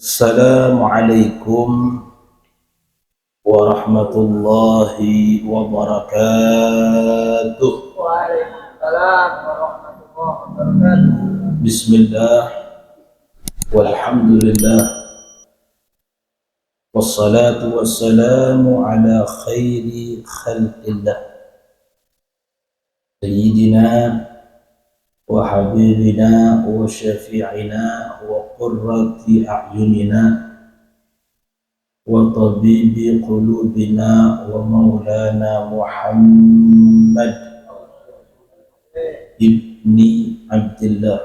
Assalamualaikum warahmatullahi wabarakatuh. Waalaikumsalam warahmatullahi wabarakatuh. Bismillah walhamdulillah wassalatu wassalamu ala khairi khalqillah sayyidina wa habibina wa syafi'ina wa qurrati a'yunina wa tabibi qulubina wa maulana Muhammad ibni Abdillah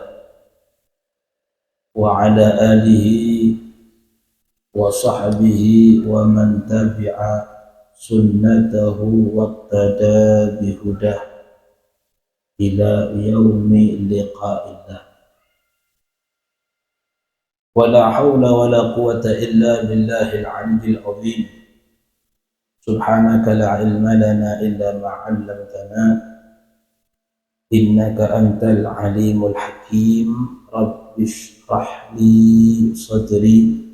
wa ala alihi wa sahbihi wa man tabi'a sunnatahu wattada bihudah ila yaumi liqa'illah. Wala hawla wala quwata illa billahil aliyyil azim. Subhanaka la ilma lana illa ma 'allamtana innaka antal alimul hakim. Rabbi shrah li sadri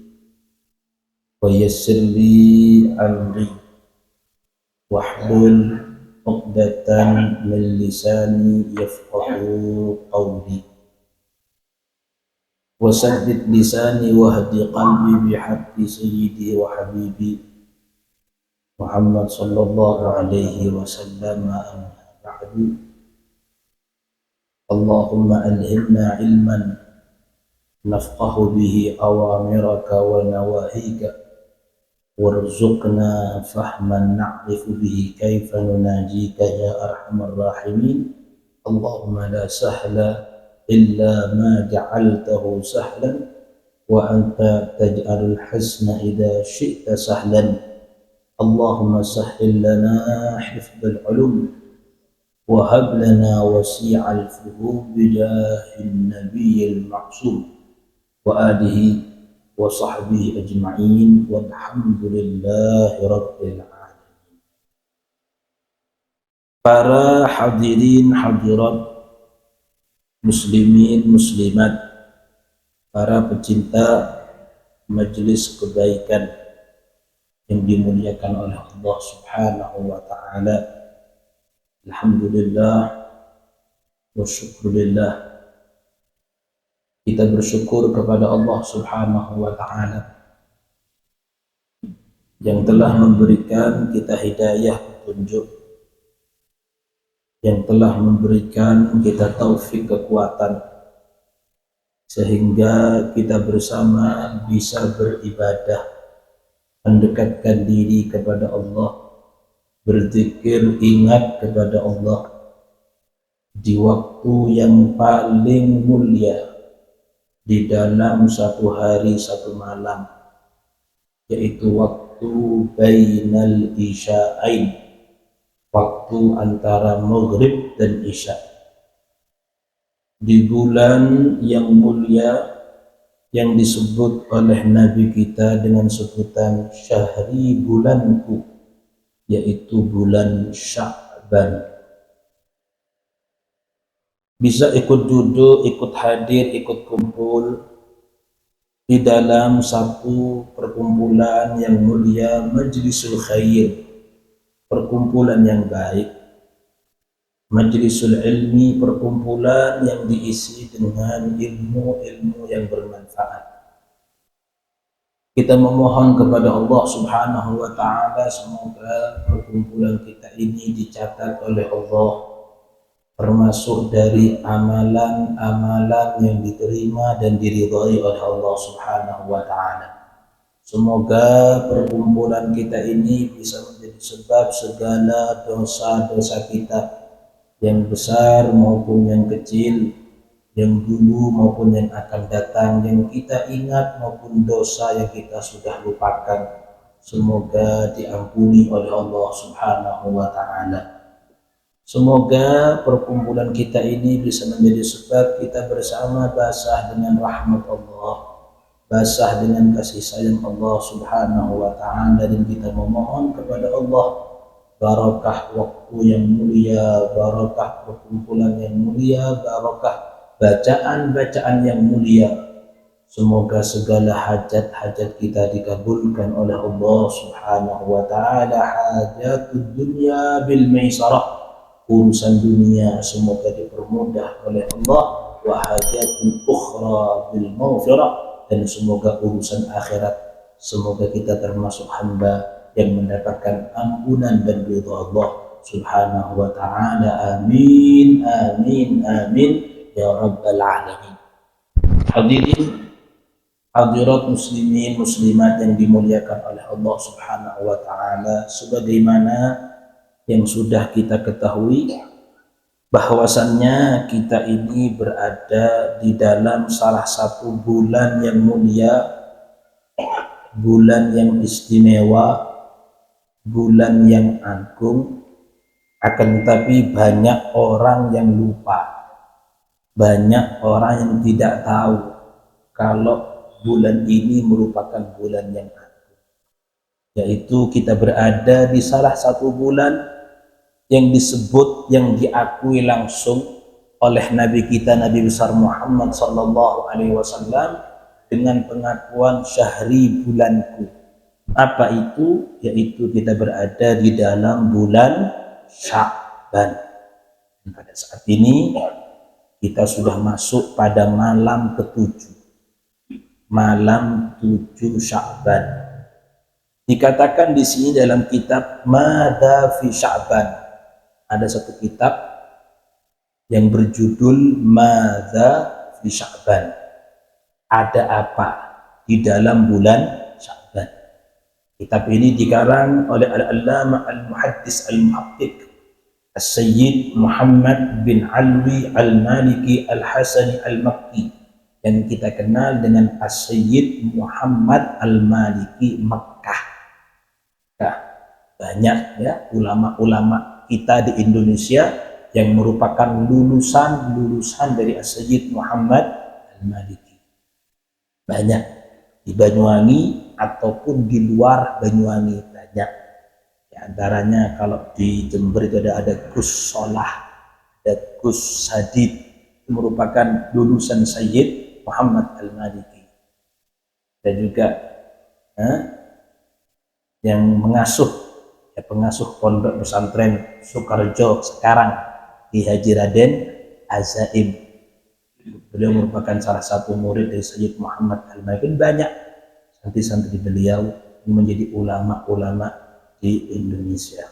wa yassir li amri wahlul 'uqdatan min lisani yafqahu qawli wasaddid lisani wahdi qalbi bihaqqi sayyidi wa habibi Muhammad sallallahu alaihi wasallam. Amma ba'du. Allahumma alhimna ilman nafqahu bihi awamiraka wa nawahika warzuqna fahman na'rifu bihi kaifa nunajika ya arhamar rahimin. Allahumma la sahla illa ma ja'altahu sahlan wa anta taj'alul hasna idha syi'ta sahlan. Allahumma sahhil lana hifdzal ulum wa hab lana wasi'al fuhum bijahin nabiyyil ma'sum wa alihi wa sahbihi ajma'in walhamdulillahi rabbil alamin. Para hadirin hadirat, muslimin muslimat, para pecinta majelis kebaikan yang dimuliakan oleh Allah Subhanahu wa taala. Alhamdulillah wa syukurillah, kita bersyukur kepada Allah Subhanahu wa taala yang telah memberikan kita hidayah petunjuk, yang telah memberikan kita taufik kekuatan sehingga kita bersama bisa beribadah, mendekatkan diri kepada Allah, berzikir, ingat kepada Allah di waktu yang paling mulia di dalam satu hari satu malam, yaitu waktu bainal isya'ain, waktu antara maghrib dan isya, di bulan yang mulia yang disebut oleh Nabi kita dengan sebutan syahri, bulanku, yaitu bulan Sya'ban. Bisa ikut duduk, ikut hadir, ikut kumpul di dalam satu perkumpulan yang mulia, majlisul khair, perkumpulan yang baik, majlisul ilmi, perkumpulan yang diisi dengan ilmu-ilmu yang bermanfaat. Kita memohon kepada Allah Subhanahu wa taala semoga perkumpulan kita ini dicatat oleh Allah termasuk dari amalan-amalan yang diterima dan diridhai oleh Allah Subhanahu wa taala. Semoga perkumpulan kita ini bisa menjadi sebab segala dosa-dosa kita yang besar maupun yang kecil, yang dulu maupun yang akan datang, yang kita ingat maupun dosa yang kita sudah lupakan, semoga diampuni oleh Allah Subhanahu wa taala. Semoga perkumpulan kita ini bisa menjadi sebab kita bersama basah dengan rahmat Allah, basah dengan kasih sayang Allah Subhanahu wa taala, dan kita memohon kepada Allah barokah waktu yang mulia, barokah perkumpulan yang mulia, barokah bacaan-bacaan yang mulia. Semoga segala hajat-hajat kita dikabulkan oleh Allah Subhanahu wa taala. Hajatud dunya bil maisarah, urusan dunia semoga dipermudah oleh Allah. Wa hajatul ukhra bil maghfirah, dan semoga urusan akhirat semoga kita termasuk hamba yang mendapatkan ampunan dan ridha Allah Subhanahu wa taala. Amin amin amin ya rabbal alamin. Hadirin hadirat muslimin muslimat yang dimuliakan oleh Allah Subhanahu wa taala, sebagaimana yang sudah kita ketahui bahwasannya kita ini berada di dalam salah satu bulan yang mulia, bulan yang istimewa, bulan yang agung. Akan tetapi banyak orang yang lupa, banyak orang yang tidak tahu kalau bulan ini merupakan bulan yang agung, yaitu kita berada di salah satu bulan yang disebut, yang diakui langsung oleh Nabi kita Nabi besar Muhammad sallallahu alaihi wasallam dengan pengakuan syahri bulanku. Apa itu? Yaitu kita berada di dalam bulan Sya'ban. Pada saat ini kita sudah masuk pada malam ke-7, malam 7 Sya'ban. Dikatakan di sini dalam kitab Mada fi Sya'ban, ada satu kitab yang berjudul Mada fi Sya'ban, ada apa di dalam bulan Sya'ban. Kitab ini dikarang oleh Al-Allamah Al-Muhaddis Al-Muhaqqiq As-Sayyid Muhammad bin Alwi Al-Maliki Al-Hasani Al-Makki, yang kita kenal dengan As-Sayyid Muhammad Al-Maliki Makkah. Nah, banyak ya ulama-ulama kita di Indonesia yang merupakan lulusan dari As-Sayyid Muhammad Al-Maliki. Banyak di Banyuwangi ataupun di luar Banyuwangi, banyak. Di antaranya kalau di Jember itu ada Gus Solah, ada Gus Sadid, itu merupakan lulusan Sayyid Muhammad Al-Maliki. Dan juga yang pengasuh pondok pesantren Sukarjo sekarang di Haji Raden Azaim, beliau merupakan salah satu murid dari Sayyid Muhammad Al-Maliki. Banyak santri-santri beliau yang menjadi ulama-ulama di Indonesia.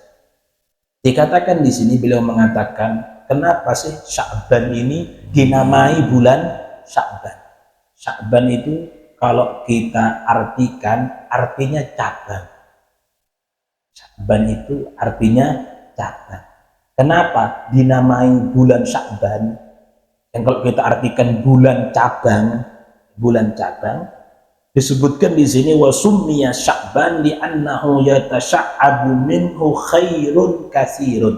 Dikatakan di sini, beliau mengatakan, kenapa sih Sya'ban ini dinamai bulan Sya'ban? Sya'ban itu kalau kita artikan artinya cabang. Sya'ban itu artinya cabang. Kenapa dinamai bulan Sya'ban? Yang kalau kita artikan bulan cabang, disebutkan di sini wasummiya Sya'ban li'annahu yatasya'abu minhu khairun katsirun.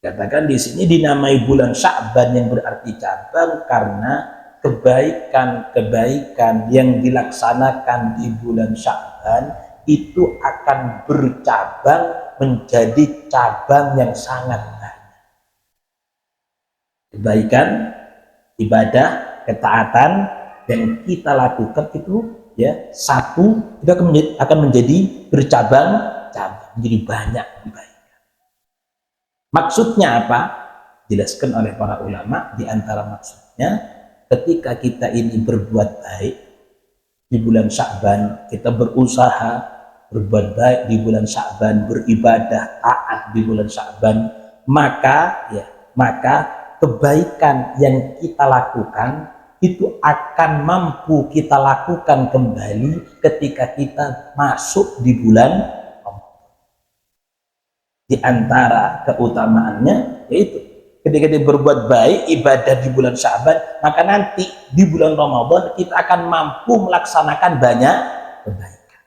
Katakan di sini dinamai bulan Sya'ban yang berarti cabang karena kebaikan-kebaikan yang dilaksanakan di bulan Sya'ban itu akan bercabang menjadi cabang yang sangat banyak. Kebaikan, ibadah, ketaatan yang kita lakukan itu ya satu itu akan menjadi bercabang-cabang, menjadi banyak kebaikan. Maksudnya apa? Dijelaskan oleh para ulama. Di antara maksudnya, ketika kita ini berbuat baik di bulan Sya'ban, kita berusaha berbuat baik di bulan Sya'ban, beribadah taat di bulan Sya'ban, maka kebaikan yang kita lakukan itu akan mampu kita lakukan kembali ketika kita masuk di bulan Ramadan. Di antara keutamaannya yaitu ketika kita berbuat baik ibadah di bulan Sya'ban, maka nanti di bulan Ramadan kita akan mampu melaksanakan banyak kebaikan.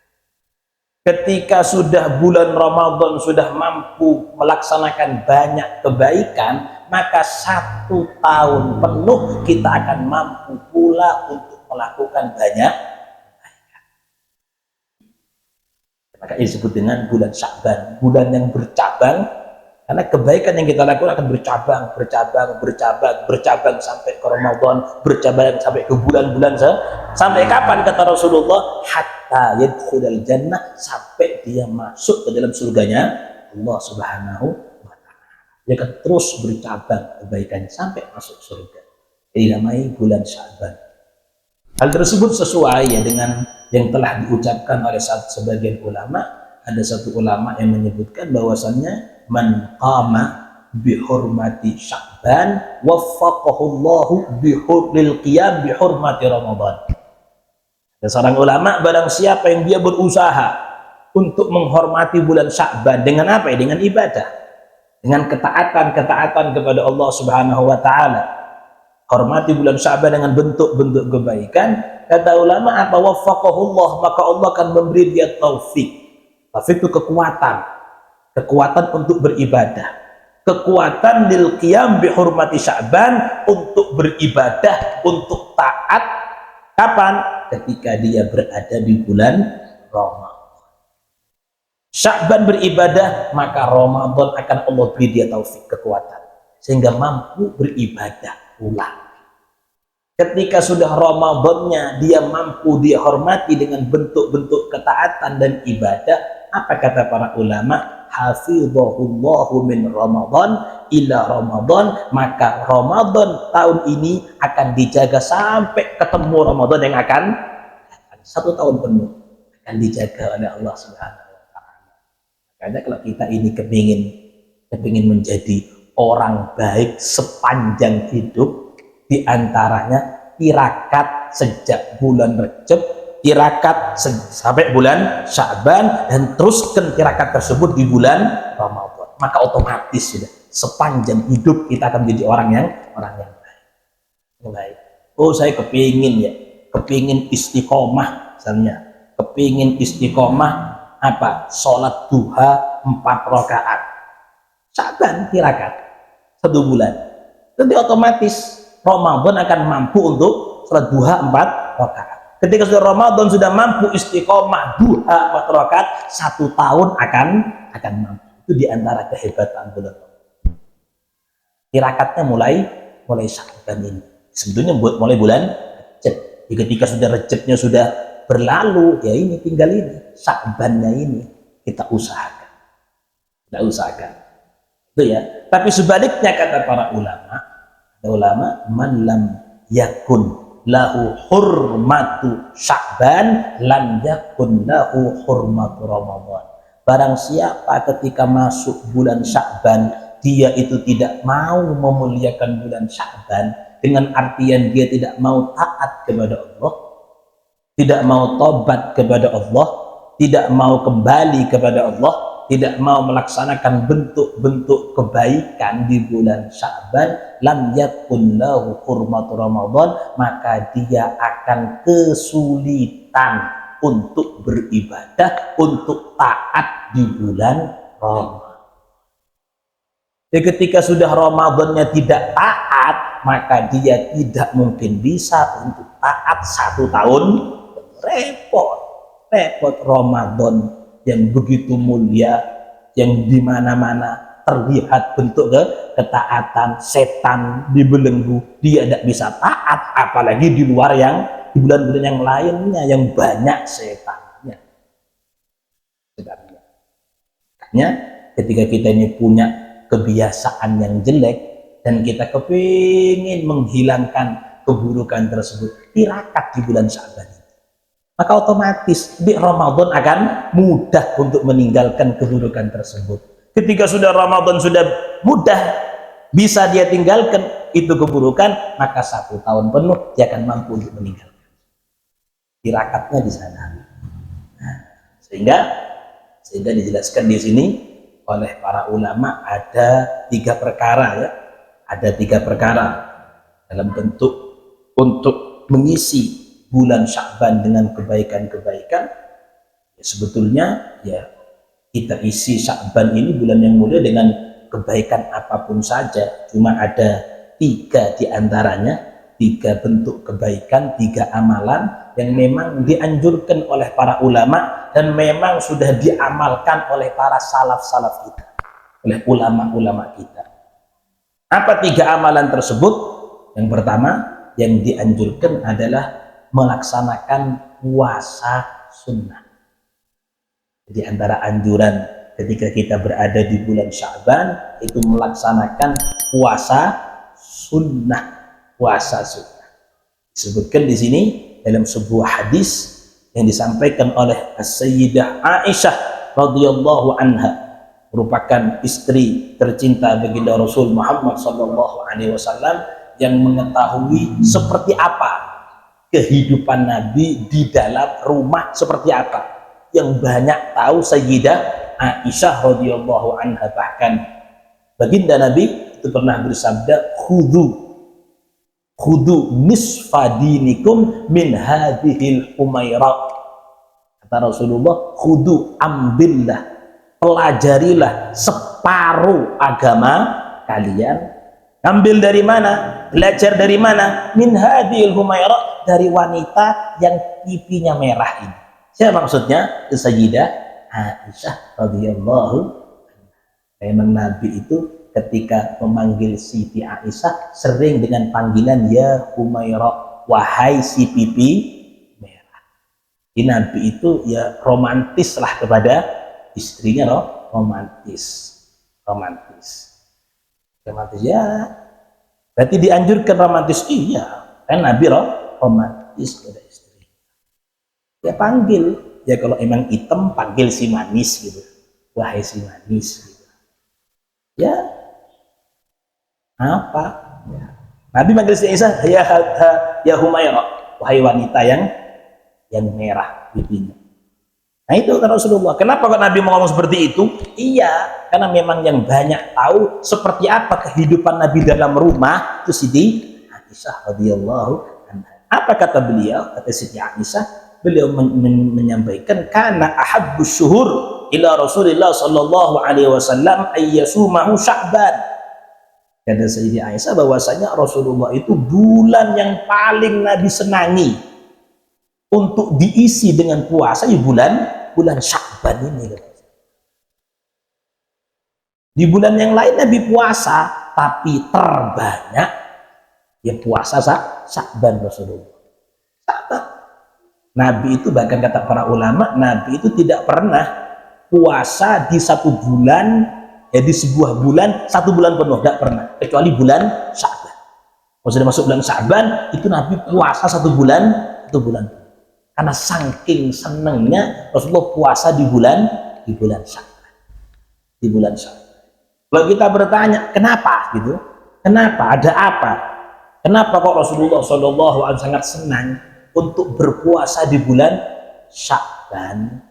Ketika sudah bulan Ramadan sudah mampu melaksanakan banyak kebaikan, maka 1 tahun penuh kita akan mampu pula untuk melakukan banyak kebaikan. Maka disebut dengan bulan Sya'ban, bulan yang bercabang Karena kebaikan yang kita lakukan akan bercabang sampai ke Ramadan, bercabang sampai ke bulan-bulan. Sampai kapan kata Rasulullah? Hatta yadkhulal jannah, sampai dia masuk ke dalam surganya Allah Subhanahu wa taala. Dia akan terus bercabang kebaikan sampai masuk surga. Dinamai bulan Sya'ban. Hal tersebut sesuai ya dengan yang telah diucapkan oleh sebagian ulama. Ada satu ulama yang menyebutkan bahwasannya man qama bihurmati Sya'ban waffaqahullahu lil qiyam bihurmati Ramadan. Ada seorang ulama, barang siapa yang dia berusaha untuk menghormati bulan Sya'ban dengan apa ya? Dengan ibadah, dengan ketaatan kepada Allah Subhanahu wa taala. Hormati bulan Sya'ban dengan bentuk-bentuk kebaikan. Kata ulama apa? Waffaqahullah, maka Allah akan memberi dia taufik. Taufik itu kekuatan untuk beribadah, kekuatan lil qiyam bi hurmati Sya'ban, untuk beribadah, untuk taat. Kapan? Ketika dia berada di bulan Ramadan. Sya'ban beribadah, maka Ramadan akan Allah beri dia taufik, kekuatan, sehingga mampu beribadah pula. Ketika sudah Ramadannya dia mampu dia hormati dengan bentuk-bentuk ketaatan dan ibadah. Apa kata para ulama? Hafizahullahu min Ramadan ila Ramadan, maka Ramadan tahun ini akan dijaga sampai ketemu Ramadan yang akan 1 tahun penuh, akan dijaga oleh Allah Subhanahu wa taala. Makanya kalau kita ini kepingin menjadi orang baik sepanjang hidup, di antaranya tirakat sejak bulan Rejab, tirakat sampai bulan Sya'ban, dan teruskan tirakat tersebut di bulan Ramadan. Maka otomatis sudah sepanjang hidup kita akan menjadi orang yang baik. Oh, saya kepingin istiqomah misalnya, kepingin istiqomah apa? Sholat duha 4 rakaat. Sya'ban tirakat 1 bulan. Nanti otomatis Ramadan akan mampu untuk sholat duha 4 rakaat. Ketika sudah Ramadan sudah mampu istiqomah duha 4 rakaat, 1 tahun akan mampu. Itu diantara kehebatan bulan Ramadan. Tirakatnya mulai Sya'ban ini. Sebetulnya mulai bulan Rejab. Ketika sudah Rejabnya sudah berlalu, ya ini tinggal ini Sya'bannya ini kita usahakan. Itu ya. Tapi sebaliknya kata para ulama, man lam yakun lahu hurmatu Sya'ban lam yakun lahu hurmatu Ramadan. Barang siapa ketika masuk bulan Sya'ban dia itu tidak mau memuliakan bulan Sya'ban, dengan artian dia tidak mau taat kepada Allah, tidak mau tobat kepada Allah, tidak mau kembali kepada Allah, tidak mau melaksanakan bentuk-bentuk kebaikan di bulan Sya'ban, lam yakun lahu hurmatu Ramadan, maka dia akan kesulitan untuk beribadah, untuk taat di bulan Ramadan. Jadi ketika sudah Ramadannya tidak taat, maka dia tidak mungkin bisa untuk taat 1 tahun. Repot Ramadan yang begitu mulia, yang dimana-mana terlihat bentuk ketaatan, setan dibelenggu, dia tidak bisa taat, apalagi di luar di bulan-bulan yang lainnya yang banyak setannya. Makanya ketika kita ini punya kebiasaan yang jelek dan kita kepingin menghilangkan keburukan tersebut, tirakat di bulan Sya'ban, maka otomatis di Ramadan akan mudah untuk meninggalkan keburukan tersebut. Ketika sudah Ramadan sudah mudah bisa dia tinggalkan itu keburukan, maka 1 tahun penuh dia akan mampu untuk meninggalkan. Tirakatnya di sana. Nah, sehingga dijelaskan di sini oleh para ulama ada 3 perkara ya. Ada 3 perkara dalam bentuk untuk mengisi bulan Sya'ban dengan kebaikan-kebaikan. Ya, sebetulnya ya kita isi Sya'ban ini bulan yang mulia dengan kebaikan apapun saja. Cuma ada 3 diantaranya, 3 bentuk kebaikan, 3 amalan yang memang dianjurkan oleh para ulama dan memang sudah diamalkan oleh para salaf-salaf kita. oleh ulama-ulama kita. Apa 3 amalan tersebut? Yang pertama yang dianjurkan adalah melaksanakan puasa sunnah. Jadi antara anjuran ketika kita berada di bulan Sya'ban itu melaksanakan puasa sunnah. Puasa sunnah. Disebutkan di sini dalam sebuah hadis yang disampaikan oleh Sayyidah Aisyah radhiyallahu anha, merupakan istri tercinta baginda Rasul Muhammad sallallahu alaihi wasallam, yang mengetahui seperti apa kehidupan Nabi di dalam rumah, seperti apa yang banyak tahu Sayyidah Aisyah radhiyallahu anha. Bahkan baginda Nabi itu pernah bersabda, khudu nisfa dinikum min hadhil humaira. Kata Rasulullah, khudu, ambillah, pelajarilah separuh agama kalian. Ambil dari mana? Belajar dari mana? Min hadhil humaira, dari wanita yang pipinya merah ini. Siapa maksudnya? Sayyidah Aisyah radhiyallahu anha. Memang Nabi itu ketika memanggil Siti Aisyah sering dengan panggilan ya Humaira, wahai si pipi merah. Ini Nabi itu ya romantis lah kepada istrinya, romantis ya. Berarti dianjurkan romantis, iya kan Nabi romantis kepada istri. Ya panggil, ya kalau emang hitam panggil si manis gitu, wahai si manis gitu. Ya apa ya. Nabi manggil si Aisyah ya Humaira, wahai wanita yang merah pipinya. Nah itu kan Rasulullah. Kenapa kok Nabi mau ngomong seperti itu? Iya, karena memang yang banyak tahu seperti apa kehidupan Nabi dalam rumah itu Siti Aisyah radhiyallahu anha. Apa kata beliau? Kata Siti Aisyah, beliau menyampaikan, karena ahabbus syuhur ila Rasulillah sallallahu alaihi wasallam ayyasumahu Sya'ban. Kata Sayyidah Aisyah bahwasanya Rasulullah itu bulan yang paling Nabi senangi untuk diisi dengan puasa ya bulan Sya'ban ini. Di bulan yang lain Nabi puasa, tapi terbanyak ya puasa Sya'ban Rasulullah. Nabi itu bahkan kata para ulama, Nabi itu tidak pernah puasa di 1 bulan, ya di sebuah bulan 1 bulan penuh, tidak pernah, kecuali bulan Sya'ban. Kalau sudah masuk bulan Sya'ban itu Nabi puasa 1 bulan karena saking senangnya Rasulullah puasa di bulan Sya'ban. Kalau kita bertanya kenapa gitu, kenapa, ada apa, kenapa kok Rasulullah SAW sangat senang untuk berpuasa di bulan Sya'ban?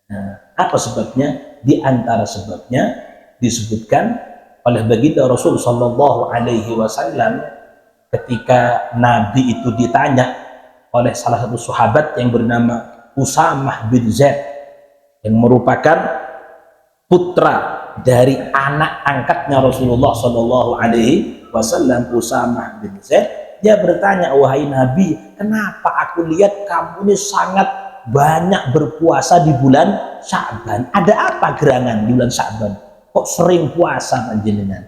Nah, apa sebabnya? Di antara sebabnya disebutkan oleh baginda Rasul sallallahu alaihi wasallam ketika Nabi itu ditanya oleh salah satu sahabat yang bernama Usamah bin Zaid, yang merupakan putra dari anak angkatnya Rasulullah sallallahu alaihi wasallam, Usamah bin Zaid. Dia bertanya, wahai Nabi, kenapa aku lihat kamu ini sangat banyak berpuasa di bulan Sya'ban? Ada apa gerangan di bulan Sya'ban? Kok sering puasa panjenengan?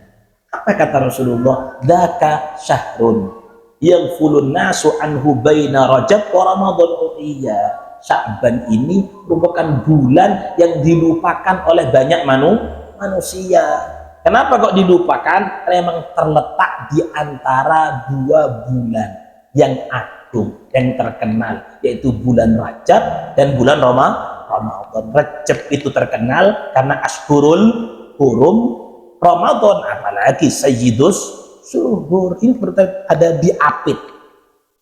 Apa kata Rasulullah? Dzaka syahrun yaghfulun nasu anhu baina Rajab wa Ramadan. Oh iya, Sya'ban ini merupakan bulan yang dilupakan oleh banyak manusia. Kenapa kok dilupakan? Karena memang terletak di antara 2 bulan yang agung, yang terkenal, yaitu bulan Rajab dan bulan Ramadan. Rajab itu terkenal karena Ashhurul Hurum, Ramadan apalagi Sayyidus Syuhur, ini ada diapit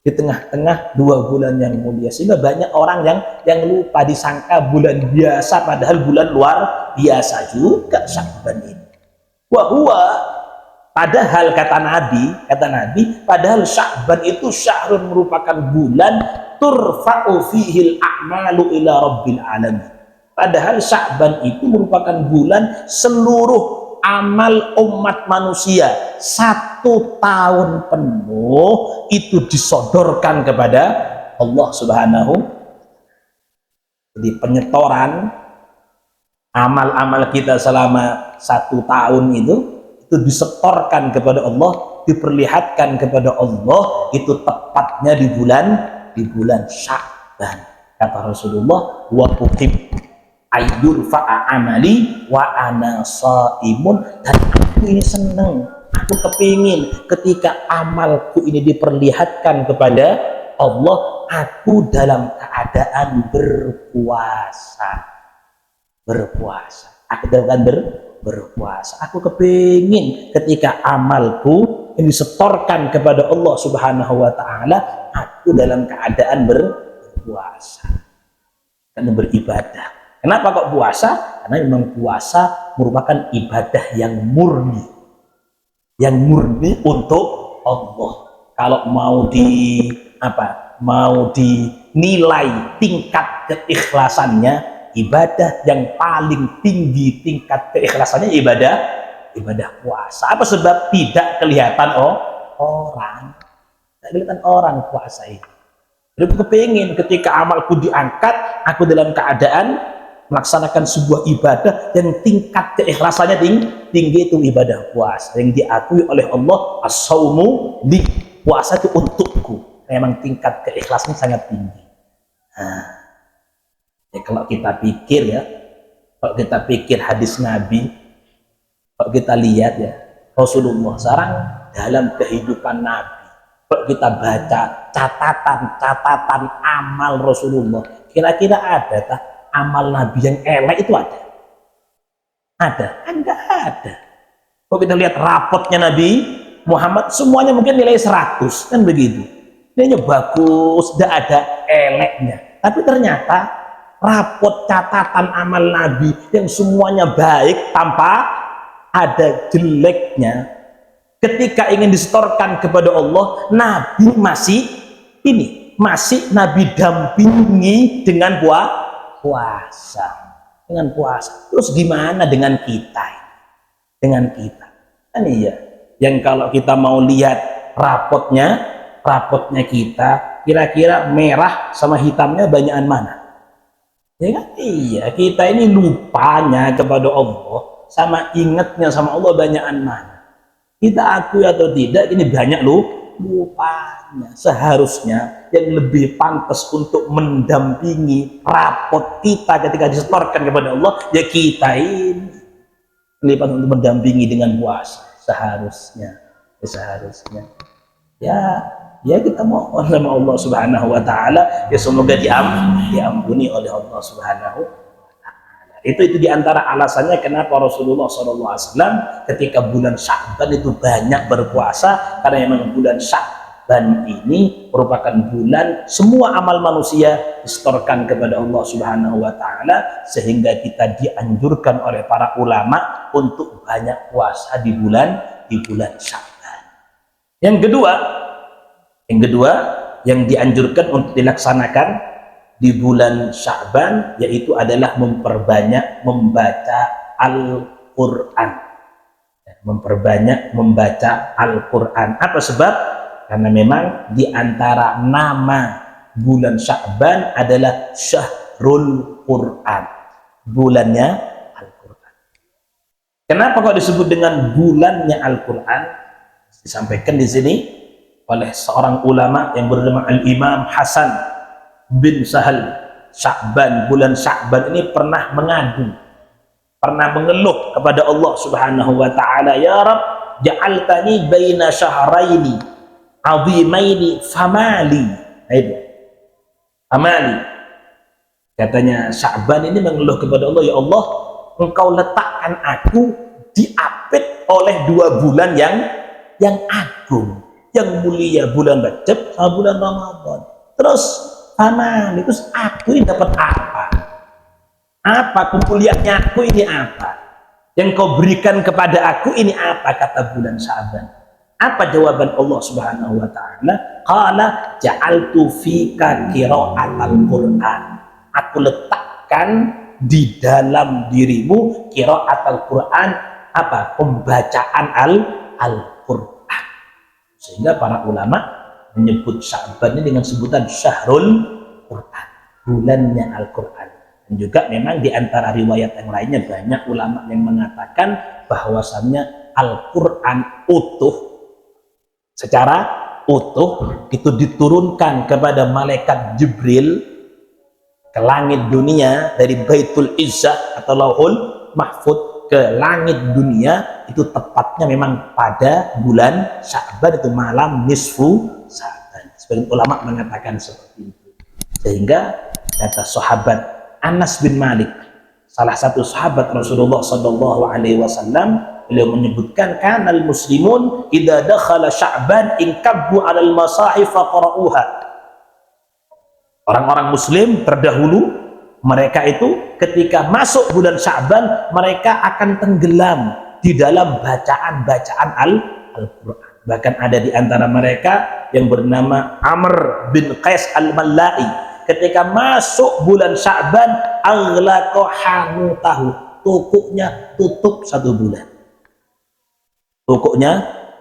di tengah-tengah 2 bulan yang mulia, sehingga banyak orang yang lupa, disangka bulan biasa padahal bulan luar biasa juga Sya'ban ini. Padahal kata Nabi, padahal Sya'ban itu syahrun, merupakan bulan turfa'u fihil a'malu ila rabbil alamin. Padahal Sya'ban itu merupakan bulan seluruh amal umat manusia 1 tahun penuh itu disodorkan kepada Allah Subhanahu. Jadi penyetoran Amal-amal kita selama 1 tahun itu disetorkan kepada Allah, diperlihatkan kepada Allah, itu tepatnya di bulan Sya'ban. Kata Rasulullah, wa utib ayyur fa'a amali wa ana shaimun, dan aku ini seneng, aku kepingin ketika amalku ini diperlihatkan kepada Allah, aku dalam keadaan berpuasa. Aku dalam berpuasa. Aku kepingin ketika amalku yang disetorkan kepada Allah Subhanahu wa taala, aku dalam keadaan berpuasa, karena beribadah. Kenapa kok puasa? Karena memang puasa merupakan ibadah yang murni untuk Allah. Kalau mau dinilai tingkat keikhlasannya, ibadah yang paling tinggi tingkat keikhlasannya ibadah puasa. Apa sebab? Tidak kelihatan orang. Tidak kelihatan orang puasa itu. Jadi aku kepingin ketika amalku diangkat, aku dalam keadaan melaksanakan sebuah ibadah yang tingkat keikhlasannya tinggi, itu ibadah puasa yang diakui oleh Allah. As-saumu li, puasa itu untukku. Memang tingkat keikhlasannya sangat tinggi. Ya, kalau kita pikir hadis Nabi, kalau kita lihat ya Rasulullah sekarang dalam kehidupan Nabi, kalau kita baca catatan amal Rasulullah, kira-kira ada amal Nabi yang elek itu ada? Enggak ada. Kalau kita lihat rapotnya Nabi Muhammad, semuanya mungkin nilai 100, kan begitu. Nilainya bagus, tidak ada eleknya. Tapi ternyata rapot catatan amal Nabi yang semuanya baik tanpa ada jeleknya, ketika ingin disetorkan kepada Allah, Nabi masih Nabi dampingi dengan puasa. Terus gimana dengan kita? Kan iya, yang kalau kita mau lihat rapotnya kita, kira-kira merah sama hitamnya banyakan mana? Ya kan? Iya, kita ini lupanya kepada Allah sama ingatnya sama Allah banyakan mana? Kita akui atau tidak, ini banyak lupanya. Seharusnya yang lebih pantas untuk mendampingi rapot kita ketika disetorkan kepada Allah, ya kita ini lebih pantas untuk mendampingi dengan puasa. Seharusnya ya kita mohon sama Allah Subhanahu wa taala, ya semoga diampuni oleh Allah Subhanahu wa taala. Itu diantara alasannya kenapa Rasulullah SAW ketika bulan Sya'ban itu banyak berpuasa, karena memang bulan Sya'ban ini merupakan bulan semua amal manusia disetorkan kepada Allah Subhanahu wa taala, sehingga kita dianjurkan oleh para ulama untuk banyak puasa di bulan Sya'ban. Yang kedua yang dianjurkan untuk dilaksanakan di bulan Sya'ban, yaitu adalah memperbanyak membaca Al-Quran. Apa sebab? Karena memang di antara nama bulan Sya'ban adalah Syahrul Quran, bulannya Al-Quran. Kenapa kok disebut dengan bulannya Al-Quran? Disampaikan di sini oleh seorang ulama yang bernama Al-Imam Hasan bin Sahal. Bulan Sya'ban ini pernah mengeluh kepada Allah Subhanahu wa taala, ya Rabb, ja'altani baina syahraini 'azimaini famali. Katanya Sya'ban ini mengeluh kepada Allah, ya Allah, Engkau letakkan aku diapit oleh 2 bulan yang agung, yang mulia, bulan Rajab sama bulan Ramadan. Terus aku ini dapat apa kemuliaannya aku ini, apa yang kau berikan kepada aku ini, apa? Kata bulan Sya'ban. Apa jawaban Allah Subhanahu wa taala? Qala ja'altu fika qira'atal Qur'an. Aku letakkan di dalam dirimu qira'atal Qur'an, apa? Pembacaan Al-Qur'an. Sehingga para ulama menyebut Sya'ban ini dengan sebutan Syahrul Quran, bulannya Al-Quran. Dan juga memang di antara riwayat yang lainnya banyak ulama yang mengatakan bahwasannya Al-Quran utuh, secara utuh itu diturunkan kepada malaikat Jibril ke langit dunia dari Baitul Izzah atau Lauhul Mahfud ke langit dunia, itu tepatnya memang pada bulan Sya'ban, itu malam nisfu Sya'ban. Sebagian ulama mengatakan seperti itu. Sehingga kata sahabat Anas bin Malik, salah satu sahabat Rasulullah sallallahu alaihi wasallam, beliau menyebutkan kanal muslimun idza dakhala Sya'ban inkabbu 'alal masahif faqra'uha. Orang-orang muslim terdahulu, mereka itu ketika masuk bulan Sya'ban, mereka akan tenggelam di dalam bacaan-bacaan Al-Quran. Bahkan ada di antara mereka yang bernama Amr bin Qais al-Mallai, ketika masuk bulan Sya'ban, aghlaqa hanutahu, tokonya tutup 1 bulan. Tokonya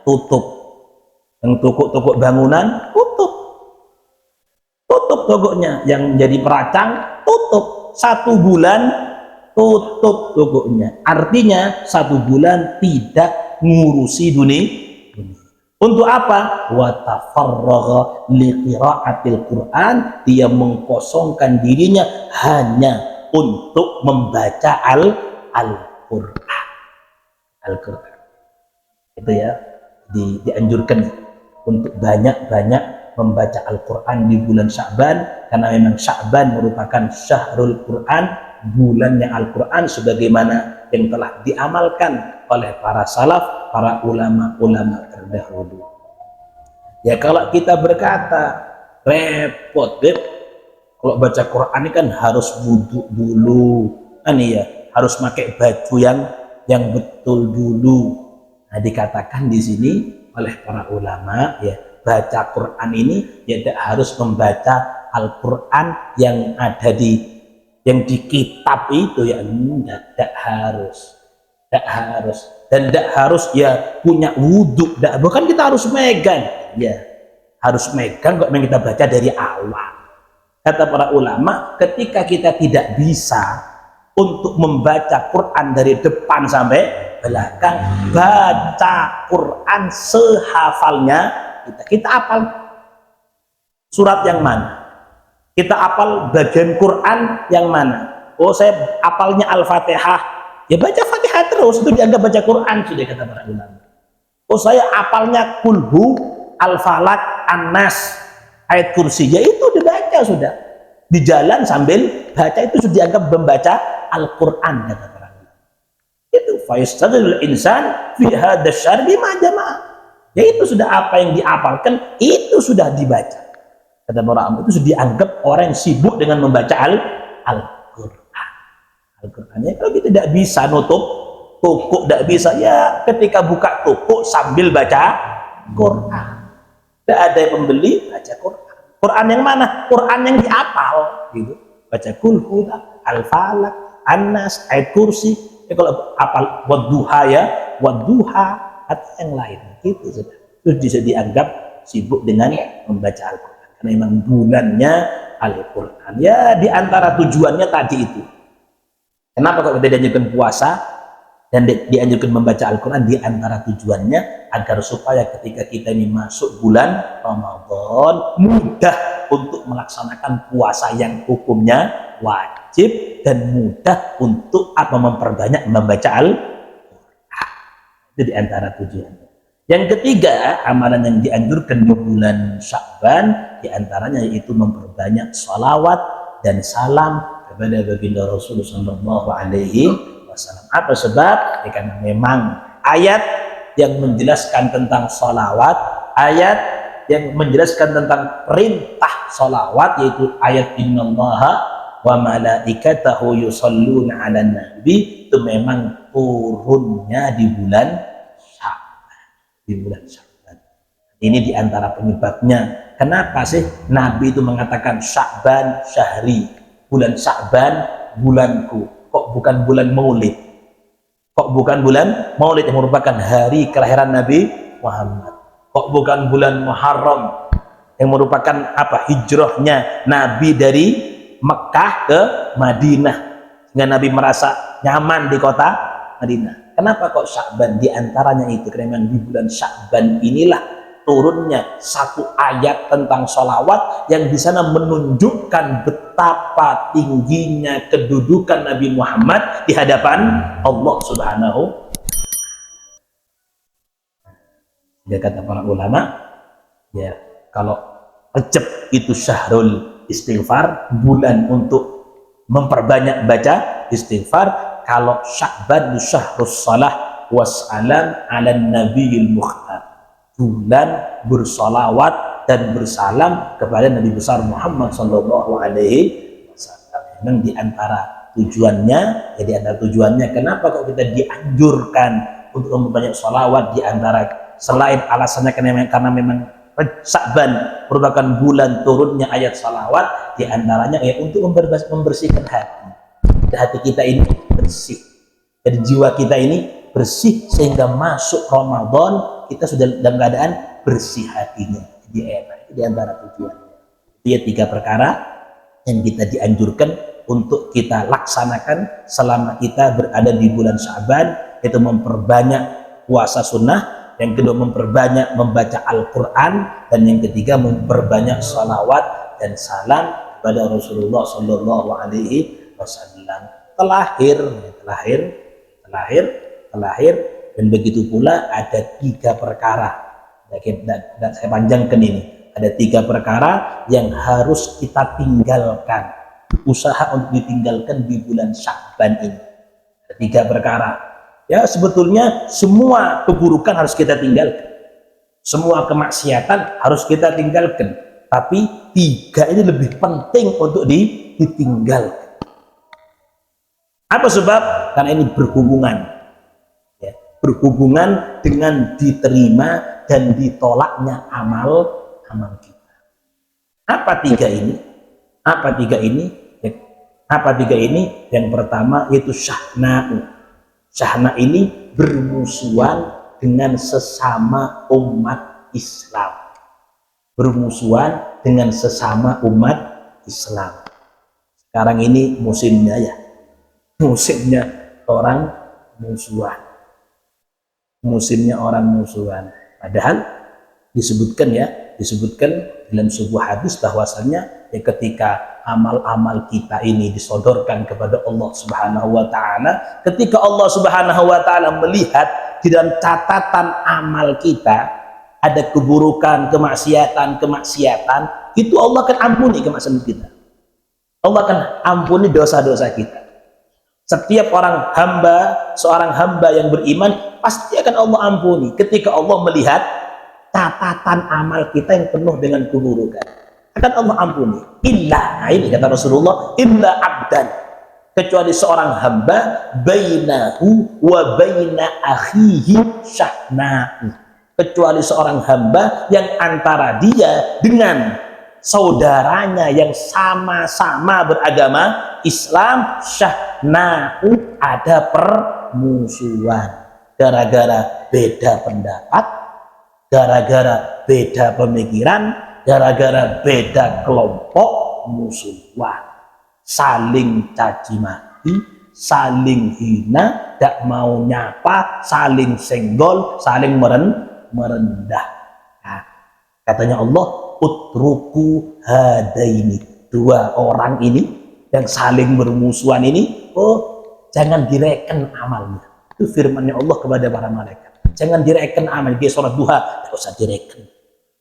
tutup. Yang toko-toko bangunan tutup tokonya, yang jadi peracang tutup 1 bulan, tutup tokonya. Artinya 1 bulan tidak ngurusi dunia. Untuk apa? Wa tafarragha liqira'atil Quran, dia mengkosongkan dirinya hanya untuk membaca Al-Quran. Al-Quran itu ya, dianjurkan untuk banyak-banyak membaca Al-Quran di bulan Sya'ban, karena memang Sya'ban merupakan syahrul Quran, bulannya Al-Quran, sebagaimana yang telah diamalkan oleh para salaf, para ulama-ulama terdahulu. Ya kalau kita berkata repot, kalau baca Quran ini kan harus wudhu dulu, ya harus pakai baju yang betul dulu. Nah, dikatakan di sini oleh para ulama, ya baca Quran ini ya tidak harus membaca Al-Quran yang ada di kitab itu, ya tidak harus, dan tidak harus ya punya wudhu, bukan kita harus megang, ya harus megang kok yang kita baca dari awal. Kata para ulama, ketika kita tidak bisa untuk membaca Quran dari depan sampai belakang, baca Quran sehafalnya kita apal surat yang mana, kita apal bagian Quran yang mana. Oh, saya apalnya Al-Fatihah, ya baca Fatihah terus, itu dianggap baca Quran sudah, kata para ulama. Oh, saya apalnya kulhu, Al-Falak, An-Nas, ayat kursi, ya itu dibaca sudah, di jalan sambil baca, itu sudah dianggap membaca Al-Quran, kata para ulama. Itu fayastadil insan fi hadzal syar'i bima jama'a, ya itu sudah apa yang diapalkan itu sudah dibaca, kata para ulama. Itu sudah dianggap orang yang sibuk dengan membaca Al-Quran. Al-Qurannya kalau kita tidak bisa nutup toko, tidak bisa, ya ketika buka toko sambil baca Quran, tidak ada yang membeli, baca Quran. Quran yang mana? Quran yang diapal gitu, baca kulhu, Al-Falak, An-Nas, ayat kursi. Ya kalau apal wadduha, ya wadduha atau yang lain, itu sudah, terus bisa dianggap sibuk dengan membaca Al-Quran, karena memang bulannya Al-Quran. Ya diantara tujuannya tadi itu. Kenapa kalau kita dianjurkan puasa dan dianjurkan membaca Al-Quran? Diantara tujuannya agar supaya ketika kita ini masuk bulan Ramadan, mudah untuk melaksanakan puasa yang hukumnya wajib, dan mudah untuk memperbanyak membaca Al-Quran. Itu diantara tujuannya. Yang ketiga, amalan yang dianjurkan di bulan Sya'ban diantaranya yaitu memperbanyak salawat dan salam kepada baginda Rasulullah Shallallahu Alaihi Wasallam. Apa sebab? Ya, karena memang ayat yang menjelaskan tentang salawat, ayat yang menjelaskan tentang perintah salawat, yaitu ayat innallaha wa malaikatahu yusholluna 'alan nabi, itu memang turunnya di bulan Sya'ban. Ini diantara penyebabnya. Kenapa sih Nabi itu mengatakan Sya'ban syahri, bulan Sya'ban bulanku, kok bukan bulan Maulid? Kok bukan bulan Maulid yang merupakan hari kelahiran Nabi Muhammad? Kok bukan bulan Muharram yang merupakan hijrahnya Nabi dari Mekah ke Madinah, sehingga Nabi merasa nyaman di kota Madinah. Kenapa kok Sya'ban? Di antaranya itu karena di bulan Sya'ban inilah turunnya satu ayat tentang sholawat yang di sana menunjukkan betapa tingginya kedudukan Nabi Muhammad di hadapan Allah Subhanahu. Ya, kata para ulama, ya kalau Rajab itu syahrul istighfar, bulan untuk memperbanyak baca istighfar. Kalau Sya'ban syahrus salah wassalam ala nabiyil mukhtar, bulan bersolawat dan bersalam kepada Nabi besar Muhammad sallallahu alaihi wasallam. Memang di antara tujuannya, ya di antara tujuannya kenapa kok kita dianjurkan untuk memperbanyak sholawat, di antara selain alasannya karena memang Sya'ban merupakan bulan turunnya ayat salawat, di antaranya ya untuk membersihkan hati. Hati kita ini bersih, jadi jiwa kita ini bersih, sehingga masuk Ramadan kita sudah dalam keadaan bersih hatinya, jadi enak. Itu di antara tujuannya. Itu ya 3 perkara yang kita dianjurkan untuk kita laksanakan selama kita berada di bulan Sya'ban, yaitu memperbanyak puasa sunnah, yang kedua memperbanyak membaca Al-Quran, dan yang ketiga memperbanyak salawat dan salam kepada Rasulullah Sallallahu Alaihi Wasallam. Terlahir, dan begitu pula ada 3 perkara. Dan saya panjangkan ini. Ada 3 perkara yang harus kita tinggalkan, usaha untuk ditinggalkan di bulan Sya'ban ini. Ada 3 perkara. Ya, sebetulnya semua keburukan harus kita tinggalkan, semua kemaksiatan harus kita tinggalkan, tapi 3 ini lebih penting untuk ditinggalkan. Apa sebab? Karena ini berhubungan, ya, berhubungan dengan diterima dan ditolaknya amal kita. Apa 3 ini? Apa 3 ini? Yang pertama yaitu syahna'u. Syahna ini bermusuhan dengan sesama umat Islam. Bermusuhan dengan sesama umat Islam. Sekarang ini musimnya ya, musimnya orang musuhan. Musimnya orang musuhan. Padahal disebutkan dalam sebuah hadis bahwasanya ya ketika amal-amal kita ini disodorkan kepada Allah Subhanahu wa taala, ketika Allah Subhanahu wa taala melihat di dalam catatan amal kita ada keburukan, kemaksiatan, itu Allah akan ampuni kemaksiatan kita. Allah akan ampuni dosa-dosa kita. Setiap seorang hamba yang beriman pasti akan Allah ampuni ketika Allah melihat catatan amal kita yang penuh dengan keburukan. Akan Allah ampuni. Illa, ini kata Rasulullah, illa abdan, kecuali seorang hamba bainahu wa baina akhihi syahna'u, kecuali seorang hamba yang antara dia dengan saudaranya yang sama-sama beragama Islam syahna'u, ada permusuhan gara-gara beda pendapat, gara-gara beda pemikiran, gara-gara beda kelompok, musuhan, saling caci maki, saling hina, tak mau nyapa, saling senggol, saling merendah. Nah, katanya Allah, utruku hadaini, 2 orang ini yang saling bermusuhan ini, jangan direken amalnya. Itu firman-Nya Allah kepada para malaikat. Jangan direken amal. Dia sholat duha, tak usah direken.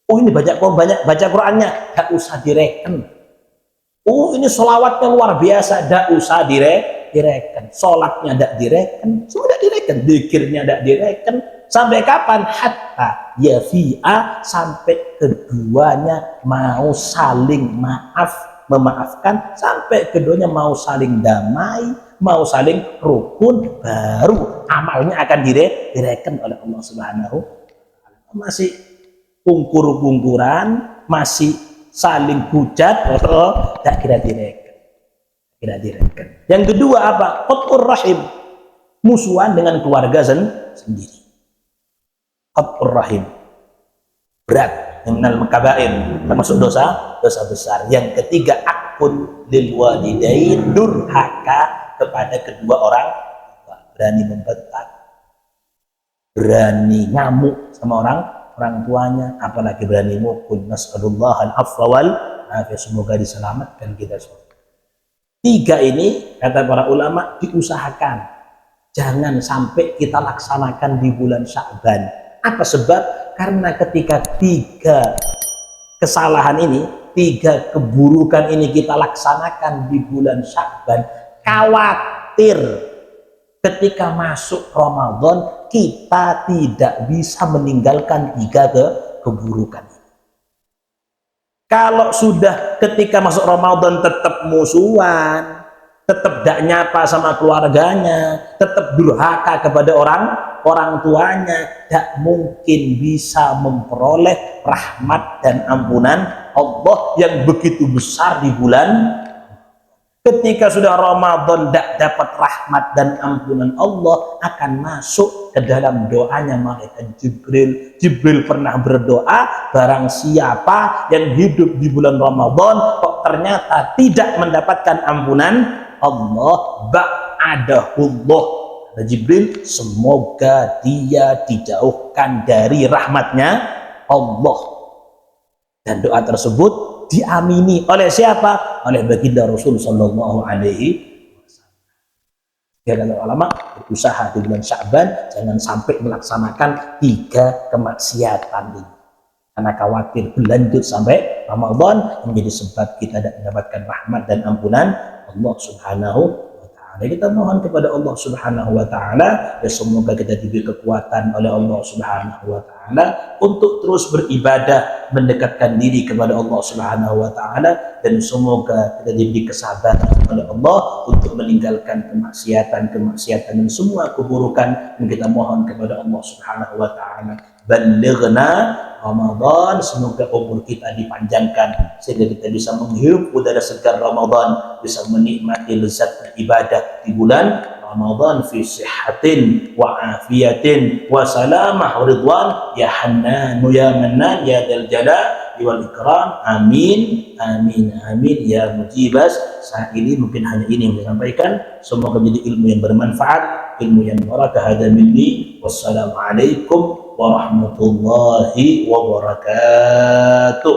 Oh, ini baca Qurannya, tak usah direken. Oh, ini sholawatnya luar biasa, tak usah direken. Sholatnya tak direken, sudah direken. Dzikirnya tak direken. Sampai kapan? Hatta yafi'a, sampai keduanya mau saling memaafkan, sampai keduanya mau saling damai, mau saling rukun, baru amalnya akan direken oleh Allah Subhanahu wa taala. Masih pungkur-pungkuran, masih saling hujat, tak kira direken. Yang kedua apa? Qat'ur rahim, musuhan dengan keluarga sendiri. Qat'ur rahim, berat. minal kabair, termasuk dosa besar. Yang ketiga, akun lil walidain, durhaka kepada kedua orang tua, berani membentak, berani ngamuk sama orang tuanya, apalagi berani mukul. Nasallallahu al-afwa wal afiyah, semoga diselamatkan kita semua. Tiga ini kata para ulama diusahakan jangan sampai kita laksanakan di bulan Sya'ban. Apa sebab? Karena ketika tiga kesalahan ini, tiga keburukan ini kita laksanakan di bulan Sya'ban, khawatir ketika masuk Ramadan kita tidak bisa meninggalkan tiga keburukan. Kalau sudah ketika masuk Ramadan tetap musuhan, tetap tidak nyapa sama keluarganya, tetap durhaka kepada orang tuanya, tidak mungkin bisa memperoleh rahmat dan ampunan Allah yang begitu besar di bulan. Ketika sudah Ramadan tidak dapat rahmat dan ampunan Allah, akan masuk ke dalam doanya malaikat Jibril. Jibril pernah berdoa, barang siapa yang hidup di bulan Ramadan kok ternyata tidak mendapatkan ampunan Allah, ba'adahullah, kata Jibril, semoga dia dijauhkan dari rahmatnya Allah. Dan doa tersebut diamini oleh siapa? Oleh baginda Rasul sallallahu alaihi wasallam. Ya, kata ulama, berusaha di bulan Sya'ban jangan sampai melaksanakan tiga kemaksiatan ini, karena khawatir berlanjut sampai Ramadan menjadi sebab kita tidak mendapatkan rahmat dan ampunan Allah Subhanahu wa ta'ala. Kita mohon kepada Allah Subhanahu wa ta'ala ya, semoga kita diberi kekuatan oleh Allah Subhanahu wa ta'ala untuk terus beribadah, mendekatkan diri kepada Allah Subhanahu wa ta'ala, dan semoga kita diberi kesabaran oleh Allah untuk meninggalkan kemaksiatan dan semua keburukan. Dan kita mohon kepada Allah Subhanahu wa ta'ala, balighna Ramadan, semoga umur kita dipanjangkan sehingga kita bisa menghirup udara segar Ramadan, bisa menikmati lezat ibadah di bulan Ramadan fi sihhatin wa afiyatin wa salamah wa ridwan ya Hannanu ya Mannan ya Dzal Jalali wal Ikram. Amin amin amin ya mujibas sa'ili. Mungkin hanya ini yang saya sampaikan, semoga menjadi ilmu yang bermanfaat, ilmu yang barakah. Hada minni, wassalamualaikum warahmatullahi wabarakatuh.